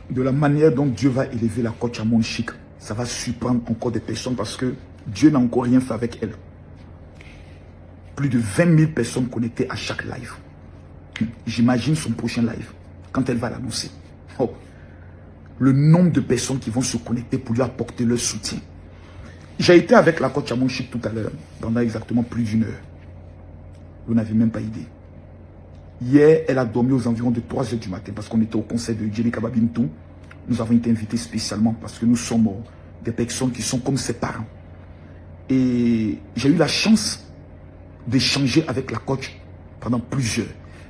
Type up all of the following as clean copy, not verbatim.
de la manière dont Dieu va élever la coach Amon Chic, ça va surprendre encore des personnes parce que Dieu n'a encore rien fait avec elle. Plus de 20 000 personnes connectées à chaque live. J'imagine son prochain live, quand elle va l'annoncer. Oh, le nombre de personnes qui vont se connecter pour lui apporter leur soutien. J'ai été avec la coach Amon Chic tout à l'heure, pendant exactement plus d'1 heure. Vous n'avez même pas idée. Hier, elle a dormi aux environs de 3 h du matin parce qu'on était au concert de Djelika Babintou. Nous avons été invités spécialement parce que nous sommes des personnes qui sont comme ses parents. Et j'ai eu la chance d'échanger avec la coach pendant plusieurs.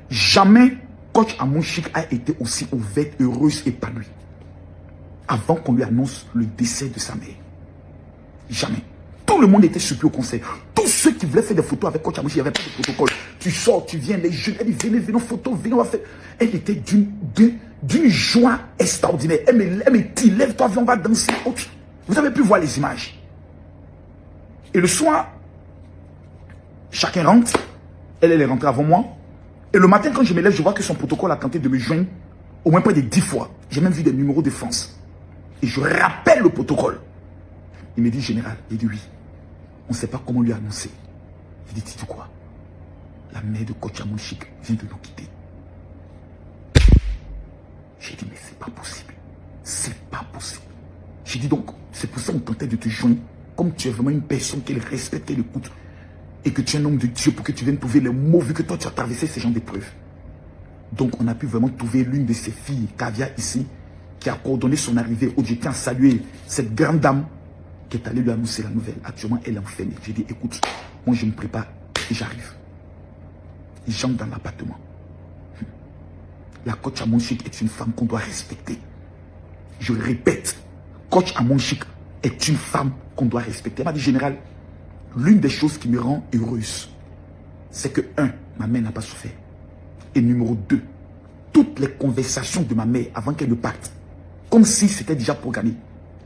Jamais coach Amon Chic a été aussi ouverte, heureuse, épanouie avant qu'on lui annonce le décès de sa mère. Jamais. Tout le monde était surpris au concert. Tous ceux qui voulaient faire des photos avec coach Amon Chic, il n'y avait pas de protocole. Tu sors, tu viens, les jeunes, elle dit venez, photo, venez, on va faire. Elle était d'une joie extraordinaire. Elle me dit, lève-toi, viens, on va danser. Vous avez pu voir les images. Et le soir, chacun rentre. Elle est rentrée avant moi. Et le matin, quand je me lève, je vois que son protocole a tenté de me joindre au moins près de 10 fois. J'ai même vu des numéros de France. Et je rappelle le protocole. Il me dit, général, il dit oui. On ne sait pas comment lui annoncer. Il dit, dis-tu quoi? La mère de coach Amon Chic vient de nous quitter. J'ai dit, mais c'est pas possible. C'est pas possible. J'ai dit donc, c'est pour ça qu'on tentait de te joindre. Comme tu es vraiment une personne qu'elle respecte, qu'elle écoute. Et que tu es un homme de Dieu pour que tu viennes trouver les mots, vu que toi tu as traversé ces genres d'épreuves. Donc on a pu vraiment trouver l'une de ses filles, Kavia ici, qui a coordonné son arrivée. Où je tiens à saluer cette grande dame qui est allée lui annoncer la nouvelle. Actuellement, elle est enfermée. J'ai dit, écoute, moi je me prépare et j'arrive. J'entre dans l'appartement. La coach Amon Chic est une femme qu'on doit respecter. Je répète, coach Amon Chic est une femme qu'on doit respecter. Elle m'a dit, général, l'une des choses qui me rend heureuse, c'est que, 1, ma mère n'a pas souffert. Et numéro 2, toutes les conversations de ma mère avant qu'elle ne parte, comme si c'était déjà programmé,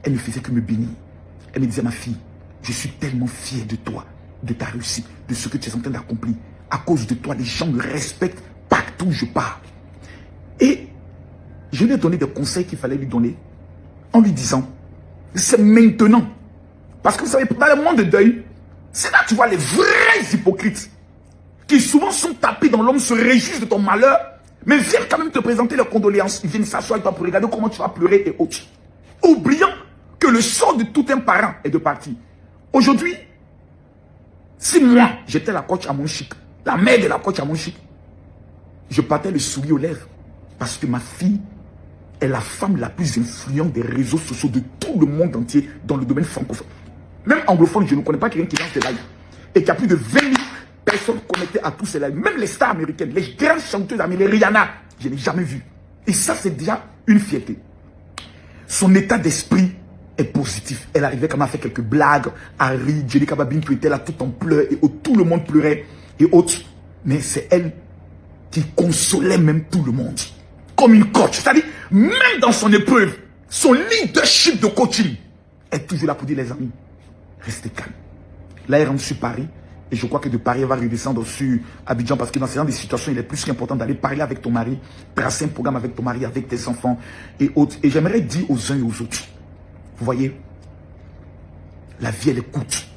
elle ne faisait que me bénir. Elle me disait, ma fille, je suis tellement fier de toi, de ta réussite, de ce que tu es en train d'accomplir. À cause de toi, les gens me respectent partout où je pars. Et je lui ai donné des conseils qu'il fallait lui donner en lui disant, c'est maintenant. Parce que vous savez, dans le monde de deuil, c'est là que tu vois les vrais hypocrites qui souvent sont tapés dans l'homme, se réjouissent de ton malheur, mais viennent quand même te présenter leurs condoléances. Ils viennent s'asseoir avec toi pour regarder comment tu vas pleurer et autres. Oubliant que le sort de tout un parent est de partir. Aujourd'hui, si moi, j'étais la coach Amon Chic, la mère de la coach Amon Chic, je partais le sourire aux lèvres. Parce que ma fille est la femme la plus influente des réseaux sociaux de tout le monde entier dans le domaine francophone. Même anglophone, je ne connais pas quelqu'un qui lance des lives. Et qui a plus de 20 000 personnes connectées à tous ces lives. Même les stars américaines, les grandes chanteuses américaines, les Rihanna, je n'ai jamais vu. Et ça, c'est déjà une fierté. Son état d'esprit est positif. Elle arrivait quand même à faire quelques blagues. Harry, Djelika Babintou était là tout en pleurs. Et tout le monde pleurait. Et autres. Mais c'est elle qui consolait même tout le monde. Comme une coach. C'est-à-dire, même dans son épreuve, son leadership de coaching est toujours là pour dire, les amis, restez calme. Là, elle rentre sur Paris. Et je crois que de Paris, elle va redescendre sur Abidjan. Parce que dans ce genre de situations, il est plus qu'important d'aller parler avec ton mari, tracer un programme avec ton mari, avec tes enfants et autres. Et j'aimerais dire aux uns et aux autres, vous voyez, la vie, elle est courte.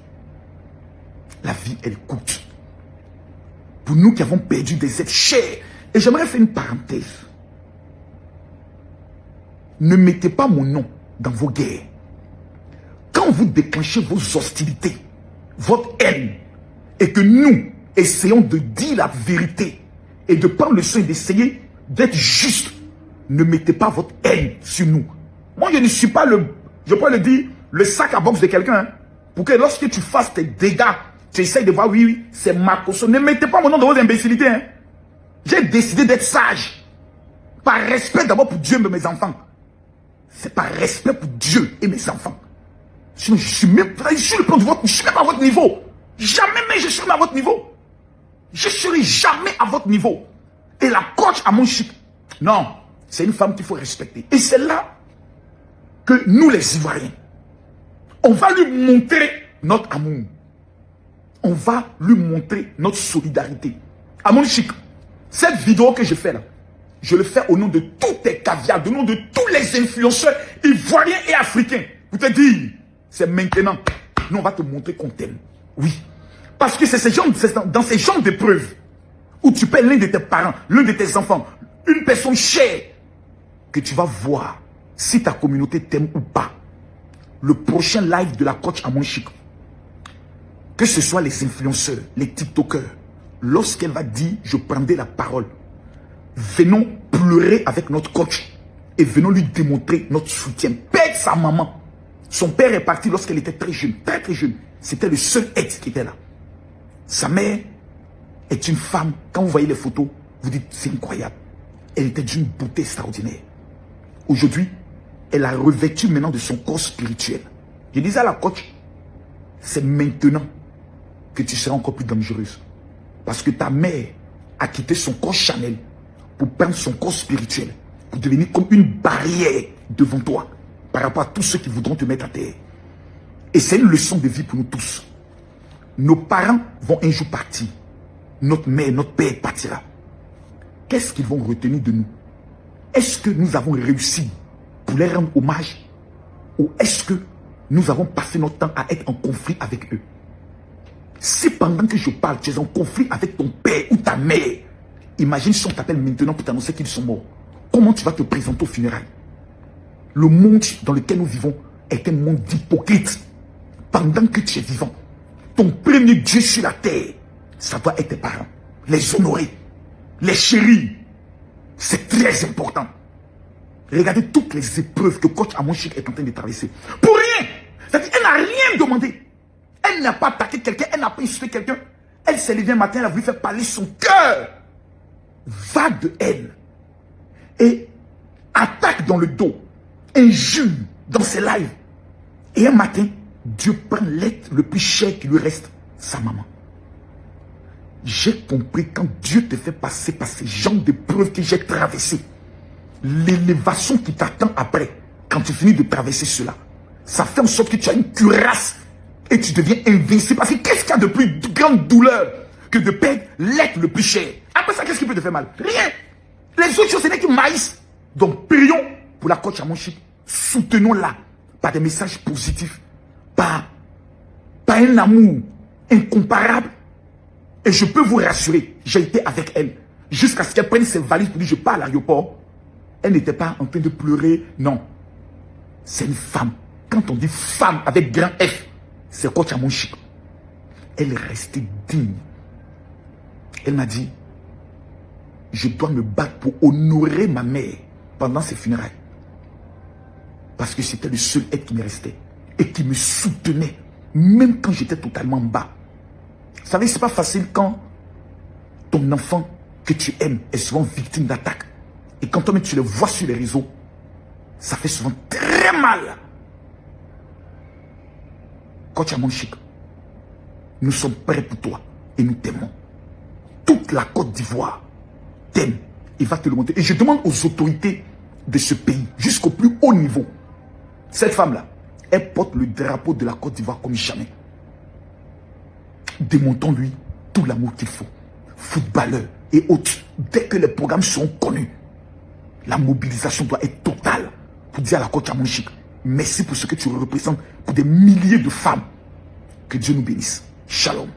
La vie, elle est courte. Pour nous qui avons perdu des êtres chers. Et j'aimerais faire une parenthèse. Ne mettez pas mon nom dans vos guerres. Quand vous déclenchez vos hostilités, votre haine, et que nous essayons de dire la vérité et de prendre le soin d'essayer d'être juste, ne mettez pas votre haine sur nous. Moi, je ne suis pas je peux le dire, le sac à boxe de quelqu'un. Hein, pour que lorsque tu fasses tes dégâts, tu essayes de voir, oui, c'est ma caution. Ne mettez pas mon nom dans vos imbécilités. Hein. J'ai décidé d'être sage. Par respect d'abord pour Dieu et mes enfants. C'est par respect pour Dieu et mes enfants. Sinon, je suis même pas à votre niveau. Jamais, mais je serai à votre niveau. Je serai jamais à votre niveau. Et la coach Amon Chic, non, c'est une femme qu'il faut respecter. Et c'est là que nous, les Ivoiriens, on va lui montrer notre amour. On va lui montrer notre solidarité. Amon Chic, cette vidéo que je fais là, Je le fais au nom de tous tes caviars, au nom de tous les influenceurs ivoiriens et africains. Pour te dire, c'est maintenant. Nous, on va te montrer qu'on t'aime. Oui. Parce que c'est dans ces genres d'épreuves où tu perds l'un de tes parents, l'un de tes enfants, une personne chère, que tu vas voir si ta communauté t'aime ou pas. Le prochain live de la coach Amon Chic, que ce soit les influenceurs, les TikTokers, lorsqu'elle va dire, je prendrai la parole, venons pleurer avec notre coach et venons lui démontrer notre soutien. Père, sa maman, son père est parti lorsqu'elle était très jeune, très très jeune. C'était le seul être qui était là. Sa mère est une femme, quand vous voyez les photos, vous dites, c'est incroyable. Elle était d'une beauté extraordinaire. Aujourd'hui, elle a revêtu maintenant de son corps spirituel. Je disais à la coach, c'est maintenant que tu seras encore plus dangereuse. Parce que ta mère a quitté son corps charnel pour prendre son corps spirituel, pour devenir comme une barrière devant toi par rapport à tous ceux qui voudront te mettre à terre. Et c'est une leçon de vie pour nous tous. Nos parents vont un jour partir. Notre mère, notre père partira. Qu'est-ce qu'ils vont retenir de nous? Est-ce que nous avons réussi pour leur rendre hommage? Ou est-ce que nous avons passé notre temps à être en conflit avec eux? Si pendant que je parle, tu es en conflit avec ton père ou ta mère, imagine si on t'appelle maintenant pour t'annoncer qu'ils sont morts. Comment tu vas te présenter aux funérailles? Le monde dans lequel nous vivons est un monde d'hypocrites. Pendant que tu es vivant, ton premier Dieu sur la terre, ça doit être tes parents. Les honorer, les chérir. C'est très important. Regardez toutes les épreuves que coach Amon Chic est en train de traverser. Pour rien. C'est-à-dire qu'elle n'a rien demandé. Elle n'a pas attaqué quelqu'un, elle n'a pas insulté quelqu'un. Elle s'est levée un matin, elle a voulu faire parler son cœur. Vague de haine. Et attaque dans le dos. Injure dans ses lives. Et un matin, Dieu prend l'être le plus cher qui lui reste, sa maman. J'ai compris quand Dieu te fait passer par ces genres d'épreuves que j'ai traversées, l'élévation qui t'attend après, quand tu finis de traverser cela, ça fait en sorte que tu as une cuirasse et tu deviens invincible. Parce que qu'est-ce qu'il y a de plus grande douleur que de perdre l'être le plus cher? Après ça, qu'est-ce qui peut te faire mal? Rien. Les autres choses, ce n'est que maïs. Donc, prions pour la coach Amon Chic. Soutenons-la par des messages positifs, par un amour incomparable. Et je peux vous rassurer, j'ai été avec elle jusqu'à ce qu'elle prenne ses valises pour dire je pars à l'aéroport. Elle n'était pas en train de pleurer, non. C'est une femme. Quand on dit femme avec grand F, c'est coach Amon Chic. Elle est restée digne. Elle m'a dit, je dois me battre pour honorer ma mère pendant ses funérailles. Parce que c'était le seul être qui me restait et qui me soutenait, même quand j'étais totalement bas. Vous savez, c'est pas facile quand ton enfant que tu aimes est souvent victime d'attaques. Et quand toi-même tu le vois sur les réseaux, ça fait souvent très mal. Coach Amon Chic, nous sommes prêts pour toi et nous t'aimons. Toute la Côte d'Ivoire t'aime et va te le montrer. Et je demande aux autorités de ce pays, jusqu'au plus haut niveau, cette femme-là, elle porte le drapeau de la Côte d'Ivoire comme jamais. Démontons-lui tout l'amour qu'il faut. Footballeurs et autres. Dès que les programmes seront connus, la mobilisation doit être totale pour dire à la coach Amon Chic, merci pour ce que tu représentes pour des milliers de femmes. Que Dieu nous bénisse. Shalom.